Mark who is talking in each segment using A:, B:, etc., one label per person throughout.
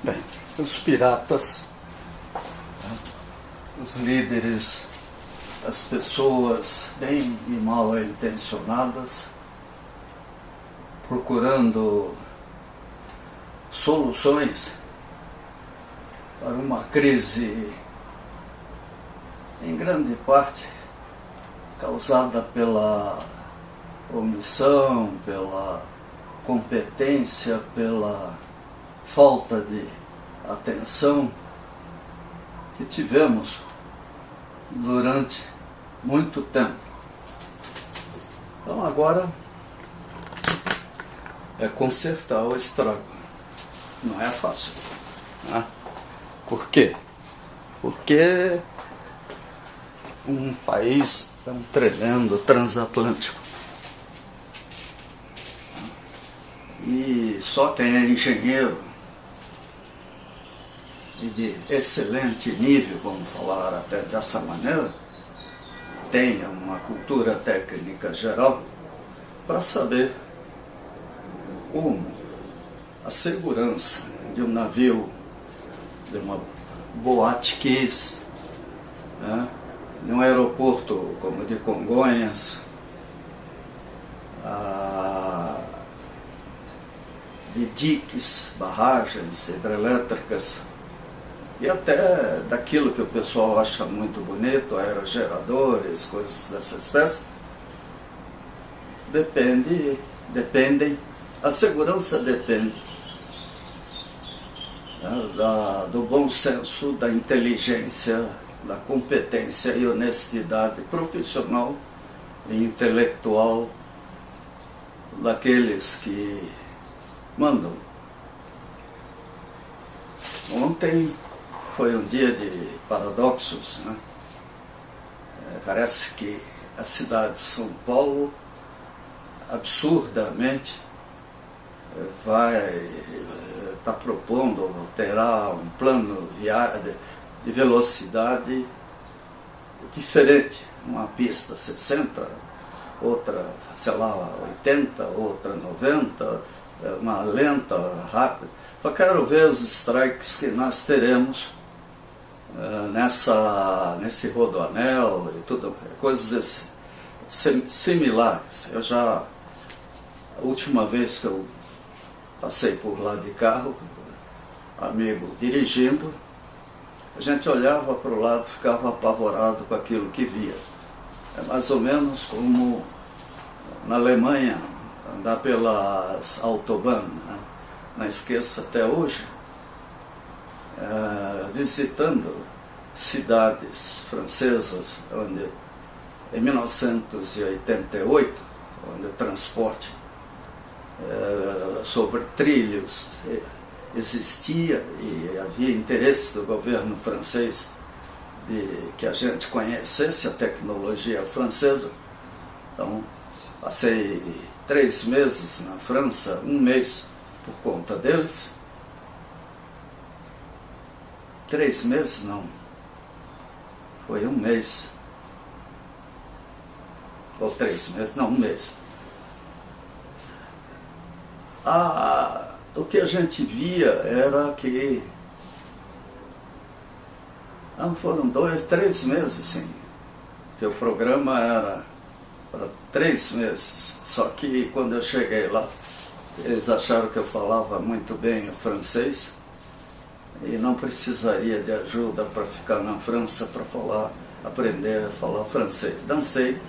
A: Bem, os piratas, os líderes, as pessoas bem e mal intencionadas, procurando soluções para uma crise em grande parte causada pela omissão, pela competência, pela falta de atenção que tivemos durante muito tempo. Então agora é consertar o estrago. Não é fácil, né? Por quê? Porque um país tão tremendo, transatlântico, e só quem é engenheiro e de excelente nível, vamos falar até dessa maneira, tenha uma cultura técnica geral para saber como a segurança de um navio, de uma Boate Kiss, né, de um aeroporto como o de Congonhas, de diques, barragens hidrelétricas, e até daquilo que o pessoal acha muito bonito, aerogeradores, coisas dessa espécie, dependem, a segurança depende, né, do bom senso, da inteligência, da competência e honestidade profissional e intelectual daqueles que mandam. Ontem foi um dia de paradoxos, né? Parece que a cidade de São Paulo absurdamente vai estar propondo, terá um plano de velocidade diferente, uma pista 60, outra, sei lá, 80, outra 90, uma lenta, rápida. Só quero ver os strikes que nós teremos nesse rodoanel e tudo, coisas similares. A última vez que eu passei por lá de carro, amigo dirigindo, a gente olhava para o lado e ficava apavorado com aquilo que via. É mais ou menos como na Alemanha, andar pelas Autobahn, né? Não esqueça até hoje, visitando cidades francesas, onde em 1988, onde o transporte sobre trilhos existia e havia interesse do governo francês de que a gente conhecesse a tecnologia francesa. Então, passei 3 meses na França, 1 mês por conta deles. 3 meses não, foi 1 mês, ou 3 meses, não, 1 mês. O que a gente via era que foram 2, 3 meses, sim, que o programa era para 3 meses, só que quando eu cheguei lá, eles acharam que eu falava muito bem o francês e não precisaria de ajuda para ficar na França para aprender a falar francês. Dancei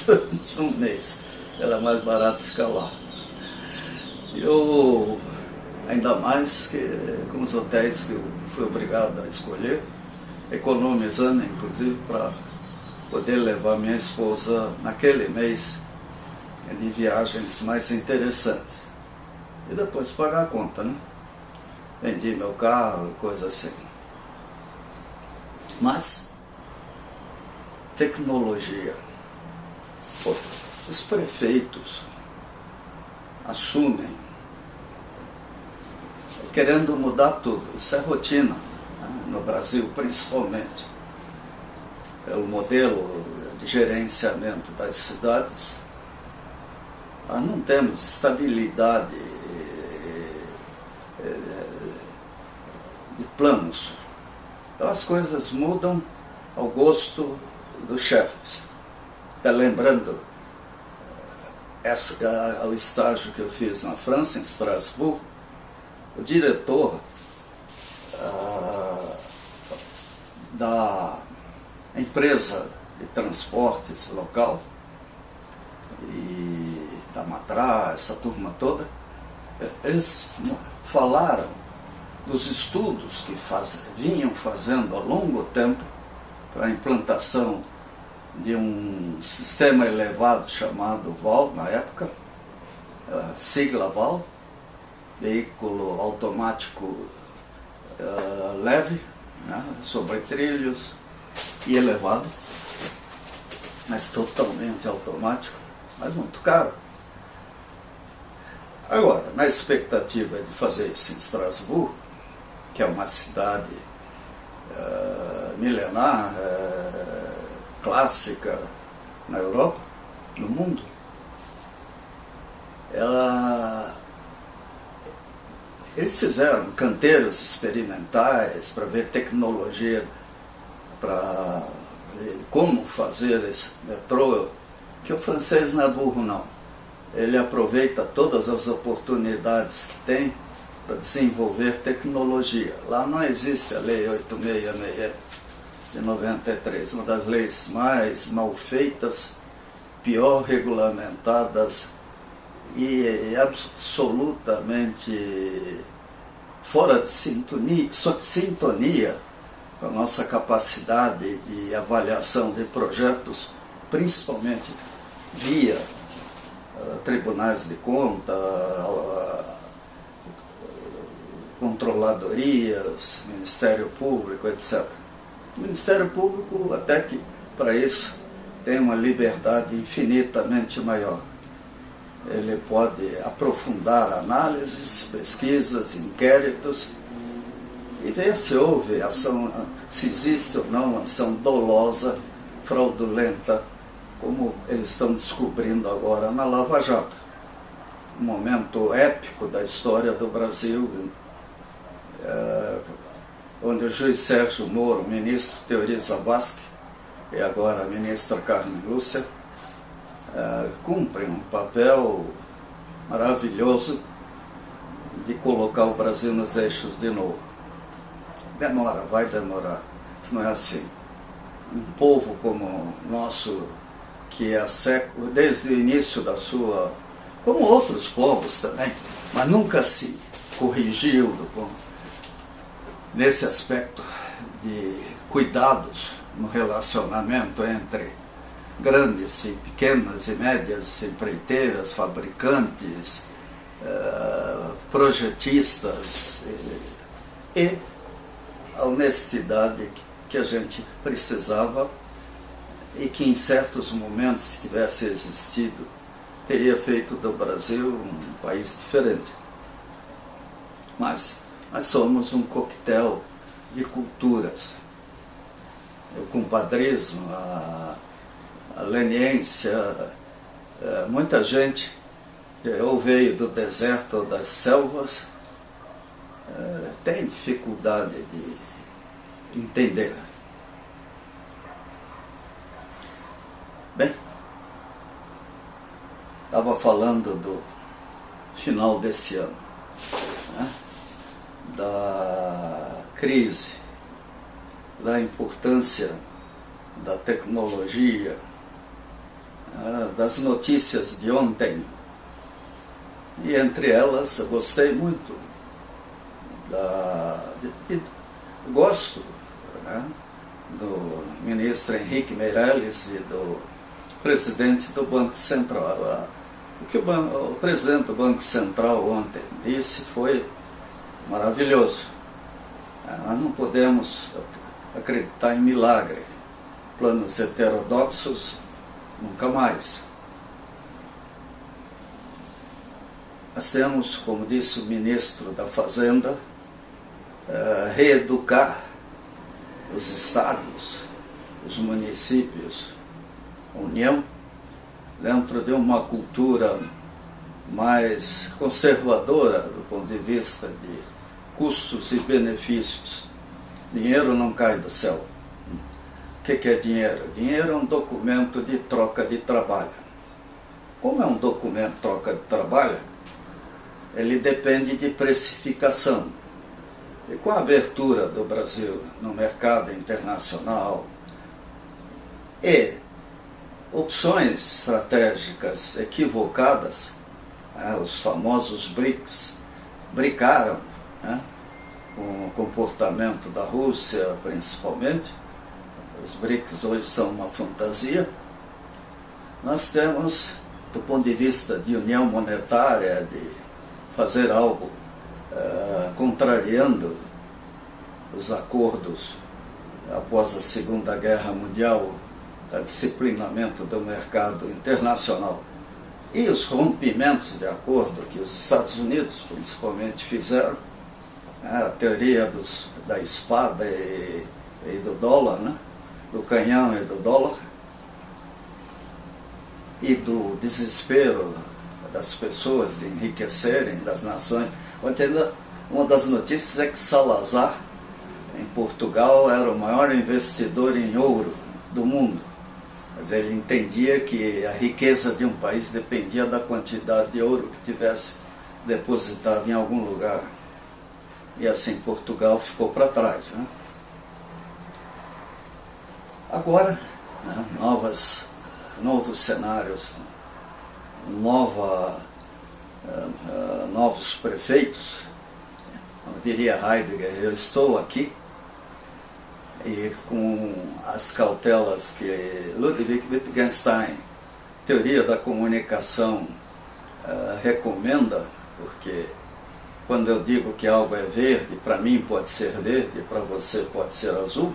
A: durante 1 mês, era mais barato ficar lá. Eu, ainda mais que com os hotéis que eu fui obrigado a escolher, economizando inclusive para poder levar minha esposa naquele mês de viagens mais interessantes. E depois pagar a conta, né? Vendi meu carro, coisa assim. Mas, tecnologia. Pô, os prefeitos assumem querendo mudar tudo. Isso é rotina, né? No Brasil principalmente. Pelo modelo de gerenciamento das cidades, nós não temos estabilidade planos. Então as coisas mudam ao gosto dos chefes. Está lembrando o estágio que eu fiz na França, em Estrasburgo? O diretor da empresa de transportes local e da Matra, essa turma toda, eles falaram dos estudos que vinham fazendo há longo tempo para a implantação de um sistema elevado chamado VAL, na época, sigla VAL, veículo automático leve, né, sobre trilhos e elevado, mas totalmente automático, mas muito caro. Agora, na expectativa de fazer isso em Estrasburgo, que é uma cidade milenar, clássica na Europa, no mundo, eles fizeram canteiros experimentais para ver tecnologia, para como fazer esse metrô, que o francês não é burro não. Ele aproveita todas as oportunidades que tem para desenvolver tecnologia. Lá não existe a Lei 866 de 93, uma das leis mais mal feitas, pior regulamentadas e absolutamente fora de sintonia com a nossa capacidade de avaliação de projetos, principalmente via tribunais de conta, controladorias, Ministério Público, etc. O Ministério Público, até que para isso, tem uma liberdade infinitamente maior. Ele pode aprofundar análises, pesquisas, inquéritos e ver se houve ação, se existe ou não ação dolosa, fraudulenta, como eles estão descobrindo agora na Lava Jato. Um momento épico da história do Brasil, onde o juiz Sérgio Moro, o ministro Teori Zavascki e agora a ministra Carmen Lúcia, cumprem um papel maravilhoso de colocar o Brasil nos eixos de novo. Demora, vai demorar, isso não é assim. Um povo como o nosso, que há séculos, desde o início da sua, como outros povos também, mas nunca se corrigiu nesse aspecto de cuidados no relacionamento entre grandes e pequenas e médias empreiteiras, fabricantes, projetistas e a honestidade que a gente precisava e que em certos momentos, se tivesse existido, teria feito do Brasil um país diferente. Mas nós somos um coquetel de culturas. O compadrismo, a leniência, muita gente ou veio do deserto ou das selvas, tem dificuldade de entender. Bem, estava falando do final desse ano, né? Da crise, da importância da tecnologia, das notícias de ontem, e entre elas eu gostei muito, gosto, né, do ministro Henrique Meirelles e do presidente do Banco Central. O que o presidente do Banco Central ontem disse foi maravilhoso. Nós não podemos acreditar em milagre. Planos heterodoxos, nunca mais. Nós temos, como disse o ministro da Fazenda, reeducar os estados, os municípios, a União, dentro de uma cultura mais conservadora do ponto de vista de custos e benefícios, Dinheiro não cai do céu. O que é dinheiro? Dinheiro é um documento de troca de trabalho. Como é um documento de troca de trabalho, ele depende de precificação. E com a abertura do Brasil no mercado internacional e opções estratégicas equivocadas, os famosos BRICS, brincaram, com o comportamento da Rússia principalmente. Os BRICS hoje são uma fantasia. Nós temos, do ponto de vista de união monetária, de fazer algo contrariando os acordos após a Segunda Guerra Mundial, o disciplinamento do mercado internacional e os rompimentos de acordo que os Estados Unidos principalmente fizeram, a teoria da espada e do dólar, do canhão e do dólar, e do desespero das pessoas de enriquecerem, das nações. Ontem, uma das notícias é que Salazar, em Portugal, era o maior investidor em ouro do mundo. Mas ele entendia que a riqueza de um país dependia da quantidade de ouro que tivesse depositado em algum lugar. E assim Portugal ficou para trás. Agora, novos cenários, novos prefeitos. Como diria Heidegger, eu estou aqui, e com as cautelas que Ludwig Wittgenstein, teoria da comunicação, recomenda, porque quando eu digo que algo é verde, para mim pode ser verde, para você pode ser azul,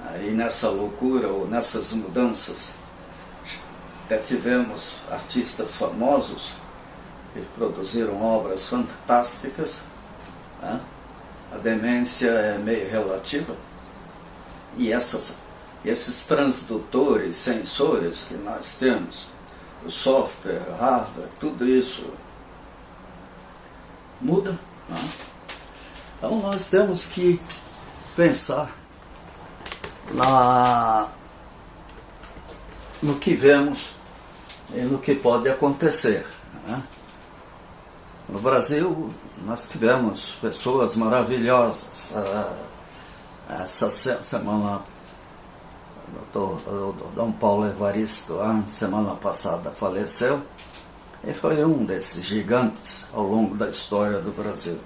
A: aí nessa loucura ou nessas mudanças, até tivemos artistas famosos que produziram obras fantásticas. A demência é meio relativa, e esses transdutores, sensores que nós temos, o software, o hardware, tudo isso muda. Então nós temos que pensar no que vemos e no que pode acontecer. No Brasil, nós tivemos pessoas maravilhosas. Essa semana, o Dom Paulo Evaristo, semana passada, faleceu, e foi um desses gigantes ao longo da história do Brasil,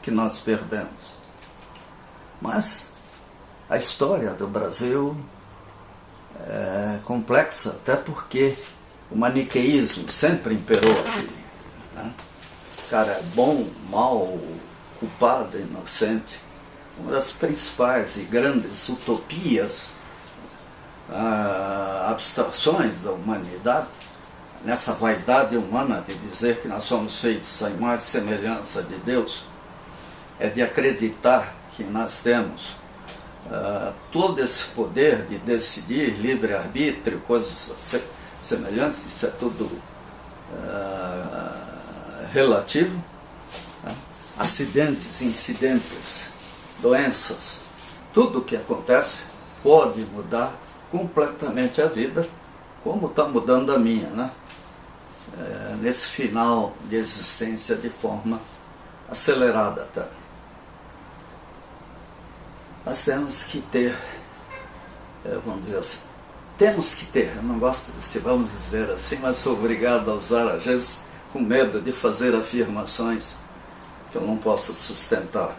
A: que nós perdemos. Mas a história do Brasil é complexa, até porque o maniqueísmo sempre imperou aqui. O cara é bom, mal, culpado, inocente. Uma das principais e grandes utopias, abstrações da humanidade, nessa vaidade humana de dizer que nós somos feitos à imagem e semelhança de Deus, é de acreditar que nós temos todo esse poder de decidir, livre-arbítrio, coisas semelhantes. Isso é tudo relativo. Acidentes, incidentes, doenças, tudo o que acontece pode mudar completamente a vida, como está mudando a minha, nesse final de existência de forma acelerada até. Nós temos que ter, vamos dizer assim, eu não gosto de, vamos dizer assim, mas sou obrigado a usar às vezes com medo de fazer afirmações que eu não posso sustentar.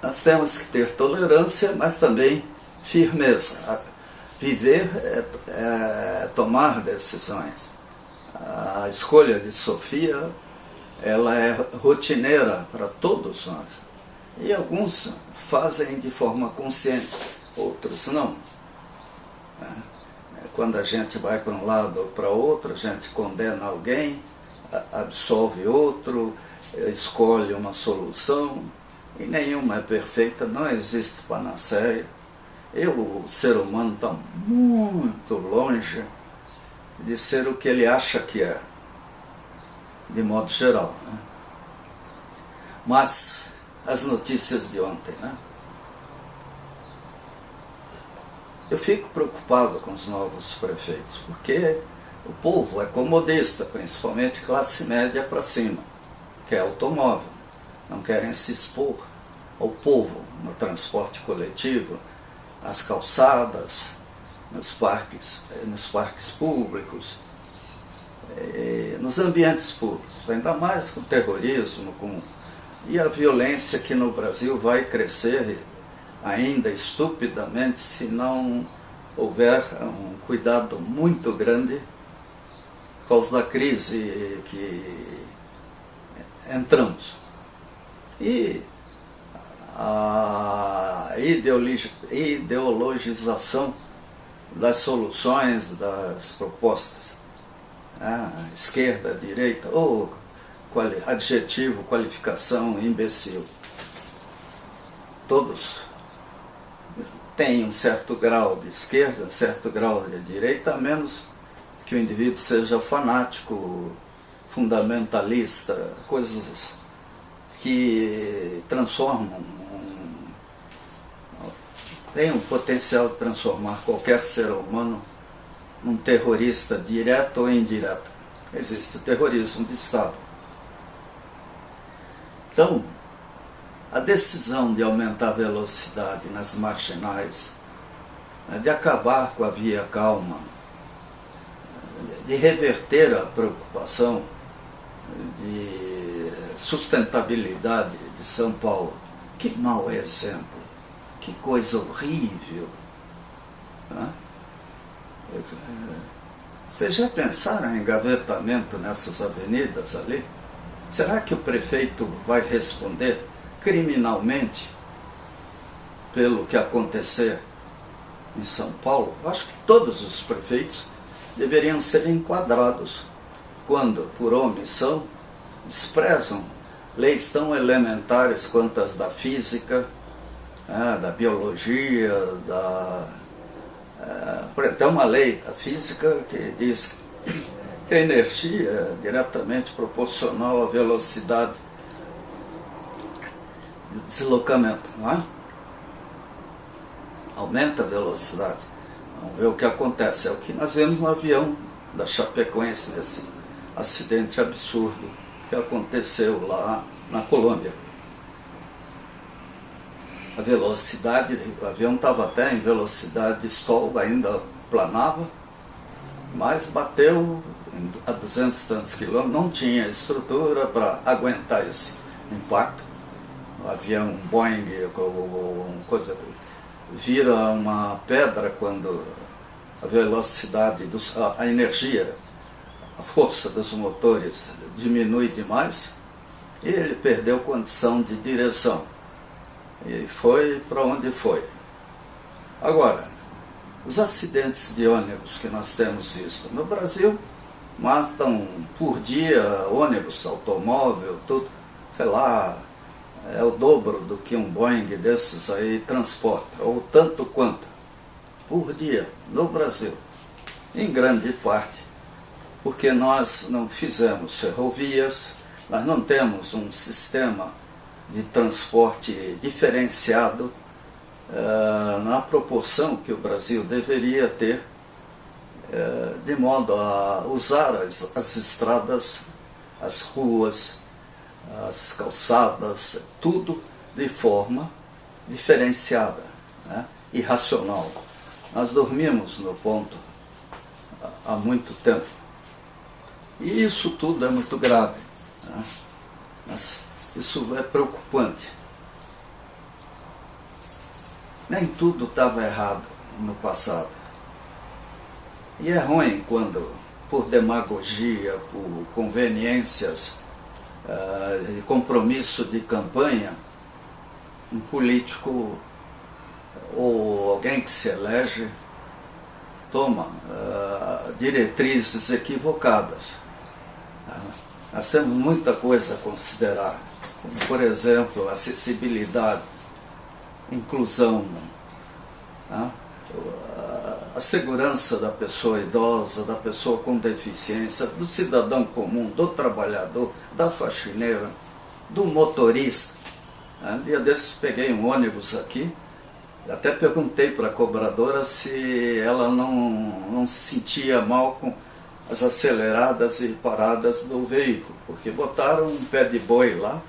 A: Nós temos que ter tolerância, mas também firmeza. Viver é tomar decisões. A escolha de Sofia, ela é rotineira para todos nós. E alguns fazem de forma consciente, outros não. Quando a gente vai para um lado ou para outro, a gente condena alguém, absolve outro, escolhe uma solução, e nenhuma é perfeita, não existe panaceia. O ser humano está muito longe de ser o que ele acha que é, de modo geral. Mas as notícias de ontem, né? Eu fico preocupado com os novos prefeitos, porque o povo é comodista, principalmente classe média para cima, que é automóvel. Não querem se expor ao povo no transporte coletivo, nas calçadas, nos parques públicos, nos ambientes públicos, ainda mais com o terrorismo, e a violência que no Brasil vai crescer ainda estupidamente se não houver um cuidado muito grande por causa da crise que entramos. E a ideologização das soluções, das propostas, esquerda, direita, ou adjetivo, qualificação, imbecil. Todos têm um certo grau de esquerda, um certo grau de direita, a menos que o indivíduo seja fanático, fundamentalista, coisas que transformam, tem o potencial de transformar qualquer ser humano num terrorista direto ou indireto. Existe o terrorismo de Estado. Então, a decisão de aumentar a velocidade nas marginais, de acabar com a via calma, de reverter a preocupação de sustentabilidade de São Paulo, que mau exemplo, que coisa horrível. Vocês já pensaram em engavetamento nessas avenidas ali? Será que o prefeito vai responder criminalmente pelo que acontecer em São Paulo? Eu acho que todos os prefeitos deveriam ser enquadrados quando, por omissão, desprezam leis tão elementares quanto as da física, da biologia, tem uma lei da física que diz que a energia é diretamente proporcional à velocidade de deslocamento, não é? Aumenta a velocidade. Vamos ver o que acontece. É o que nós vemos no avião da Chapecoense, nesse acidente absurdo que aconteceu lá na Colômbia. A velocidade, o avião estava até em velocidade de stall, ainda planava, mas bateu a 200 e tantos quilômetros, não tinha estrutura para aguentar esse impacto. O avião Boeing, vira uma pedra quando a velocidade, a energia, a força dos motores diminui demais, e ele perdeu condição de direção. E foi para onde foi. Agora, os acidentes de ônibus que nós temos visto no Brasil matam por dia ônibus, automóvel, tudo, sei lá, é o dobro do que um Boeing desses aí transporta, ou tanto quanto, por dia, no Brasil. Em grande parte, porque nós não fizemos ferrovias, nós não temos um sistema de transporte diferenciado na proporção que o Brasil deveria ter, de modo a usar as estradas, as ruas, as calçadas, tudo de forma diferenciada, e racional. Nós dormimos no ponto há muito tempo. E isso tudo é muito grave, mas isso é preocupante. Nem tudo estava errado no passado. E é ruim quando, por demagogia, por conveniências, de compromisso de campanha, um político ou alguém que se elege toma diretrizes equivocadas. Nós temos muita coisa a considerar, como, por exemplo, acessibilidade, inclusão, a segurança da pessoa idosa, da pessoa com deficiência, do cidadão comum, do trabalhador, da faxineira, do motorista. Um dia desses peguei um ônibus aqui, até perguntei para a cobradora se ela não se sentia mal com as aceleradas e paradas do veículo, porque botaram um pé de boi lá,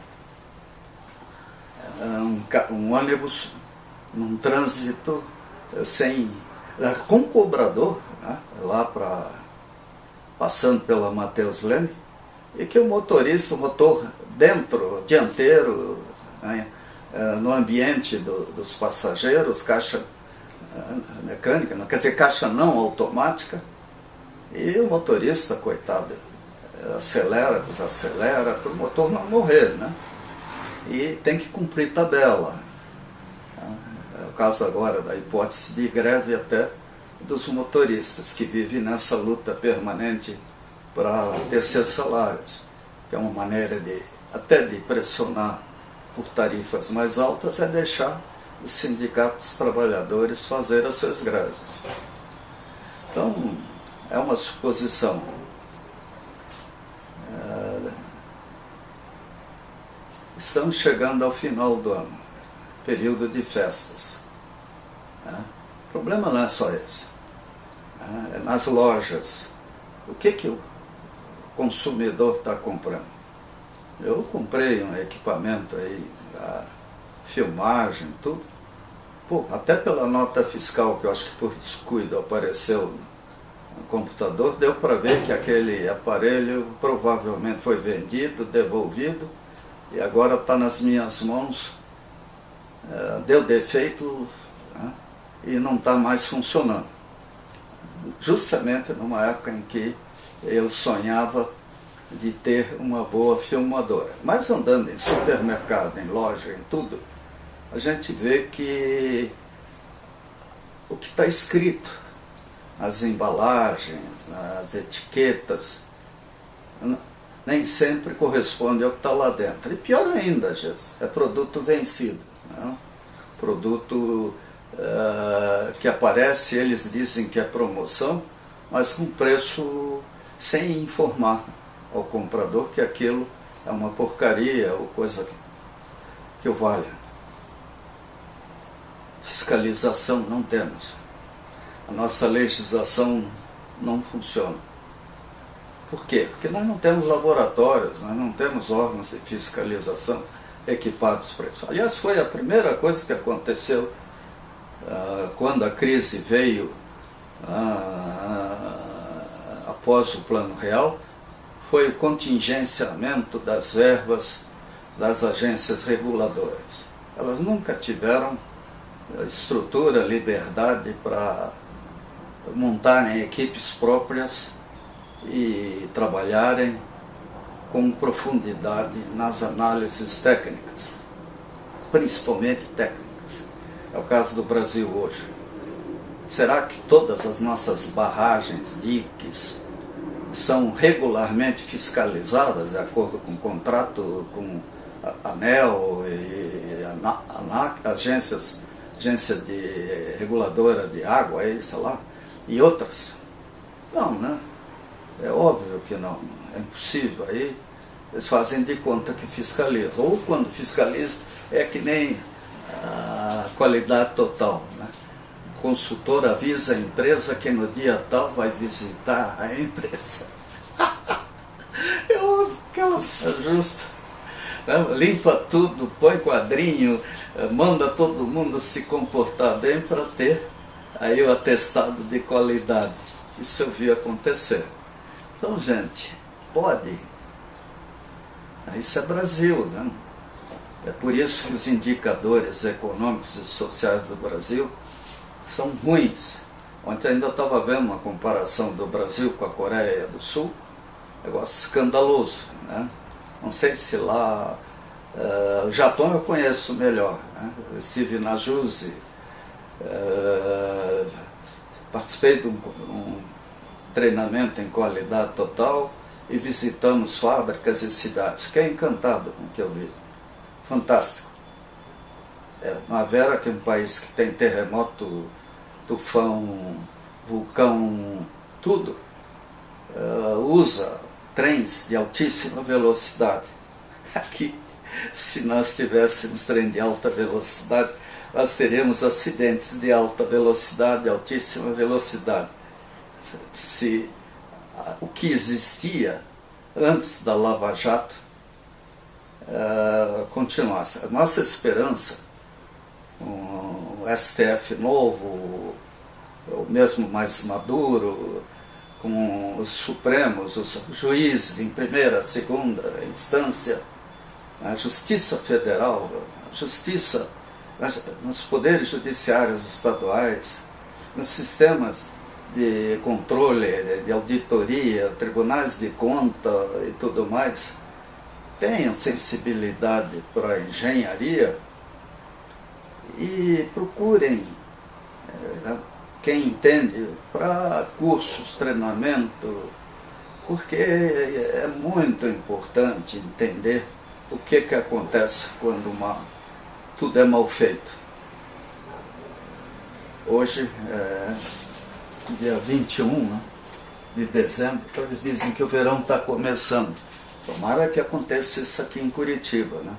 A: um ônibus num trânsito com cobrador, né, passando pela Mateus Leme, e que o motorista, o motor dentro, dianteiro, né, no ambiente dos passageiros, caixa mecânica, quer dizer, caixa não automática, e o motorista, coitado, acelera, desacelera, para o motor não morrer, né? E tem que cumprir tabela. É o caso agora da hipótese de greve até dos motoristas, que vivem nessa luta permanente para ter seus salários, que é uma maneira até de pressionar por tarifas mais altas, é deixar os sindicatos trabalhadores fazer as suas greves. Então, é uma suposição. Estamos chegando ao final do ano, período de festas. O problema não é só esse. É nas lojas. O que o consumidor está comprando? Eu comprei um equipamento aí, a filmagem, tudo. Pô, até pela nota fiscal, que eu acho que por descuido apareceu no computador, deu para ver que aquele aparelho provavelmente foi vendido, devolvido, e agora está nas minhas mãos, deu defeito, né, e não está mais funcionando. Justamente numa época em que eu sonhava de ter uma boa filmadora. Mas andando em supermercado, em loja, em tudo, a gente vê que o que está escrito, as embalagens, as etiquetas, nem sempre corresponde ao que está lá dentro. E pior ainda, Jesus, é produto vencido, né? Produto que aparece, eles dizem que é promoção, mas com preço sem informar ao comprador que aquilo é uma porcaria ou coisa que o valha. Fiscalização não temos. A nossa legislação não funciona. Por quê? Porque nós não temos laboratórios, nós não temos órgãos de fiscalização equipados para isso. Aliás, foi a primeira coisa que aconteceu quando a crise veio após o Plano Real, foi o contingenciamento das verbas das agências reguladoras. Elas nunca tiveram estrutura, liberdade para montarem equipes próprias e trabalharem com profundidade nas análises técnicas, principalmente técnicas. É o caso do Brasil hoje. Será que todas as nossas barragens, diques, são regularmente fiscalizadas de acordo com o contrato com a ANEEL e a ANAC, agência reguladora de água, sei lá, e outras? Não, né? É óbvio que não, é impossível. Aí eles fazem de conta que fiscalizam. Ou quando fiscalizam, é que nem a qualidade total, né? O consultor avisa a empresa que no dia tal vai visitar a empresa. É óbvio que ela se ajusta, né? Limpa tudo, põe quadrinho, manda todo mundo se comportar bem para ter aí o atestado de qualidade. Isso eu vi acontecer. Então, gente, pode. Isso é Brasil, né? É por isso que os indicadores econômicos e sociais do Brasil são ruins. Ontem ainda estava vendo uma comparação do Brasil com a Coreia do Sul, negócio escandaloso, né? Não sei se lá... o Japão eu conheço melhor, né? Eu estive na JUSE, participei de um treinamento em qualidade total e visitamos fábricas e cidades. Fiquei encantado com o que eu vi. Fantástico. Primavera, que é um país que tem terremoto, tufão, vulcão, tudo, usa trens de altíssima velocidade. Aqui se nós tivéssemos trem de alta velocidade, nós teríamos acidentes de alta velocidade, altíssima velocidade. Se o que existia antes da Lava Jato continuasse. A nossa esperança, um STF novo, ou mesmo mais maduro, com os supremos, os juízes em primeira, segunda instância, a Justiça Federal, a Justiça nos poderes judiciários estaduais, nos sistemas de controle, de auditoria, tribunais de conta e tudo mais, tenham sensibilidade para a engenharia e procurem quem entende para cursos, treinamento, porque é muito importante entender o que acontece quando tudo é mal feito. Hoje dia 21, né, de dezembro, então eles dizem que o verão está começando. Tomara que aconteça isso aqui em Curitiba, né?